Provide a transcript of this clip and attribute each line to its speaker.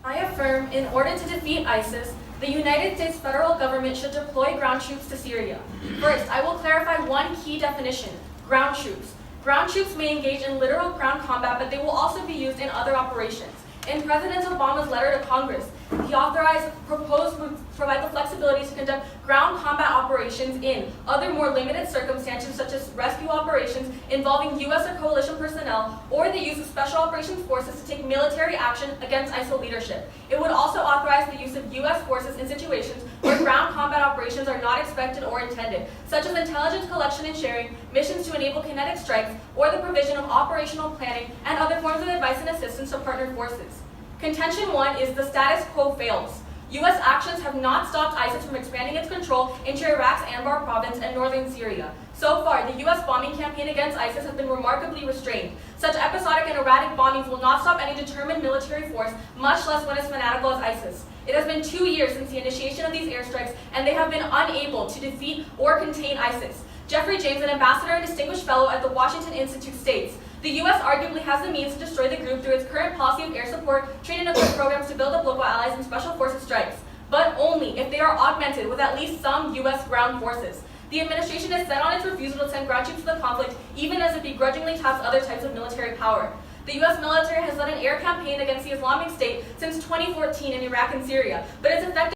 Speaker 1: I affirm, in order to defeat ISIS, the United States federal government should deploy ground troops to Syria. First, I will clarify one key definition: ground troops. Ground troops may engage in literal ground combat, but they will also be used in other operations. In President Obama's letter to Congress, he proposed would provide the flexibility to conduct ground combat operations in other more limited circumstances, such as rescue operations involving U.S. or coalition personnel, or the use of special operations forces to take military action against ISIL leadership. It would also authorize the use of U.S. forces in situations where ground combat operations are not expected or intended, such as intelligence collection and sharing, missions to enable kinetic strikes, or the provision of operational planning and other forms of advice and assistance to partner forces. Contention 1 is the status quo fails. U.S. actions have not stopped ISIS from expanding its control into Iraq's Anbar province and northern Syria. So far, the U.S. bombing campaign against ISIS has been remarkably restrained. Such episodic and erratic bombings will not stop any determined military force, much less one as fanatical as ISIS. It has been 2 years since the initiation of these airstrikes, and they have been unable to defeat or contain ISIS. Jeffrey James, an ambassador and distinguished fellow at the Washington Institute, states, "The U.S. arguably has the means to destroy the group through its current policy of air support, training and equipment programs to build up local allies and special forces strikes, but only if they are augmented with at least some U.S. ground forces. The administration is set on its refusal to send ground troops to the conflict, even as it begrudgingly taps other types of military power. The U.S. military has led an air campaign against the Islamic State since 2014 in Iraq and Syria, but its effective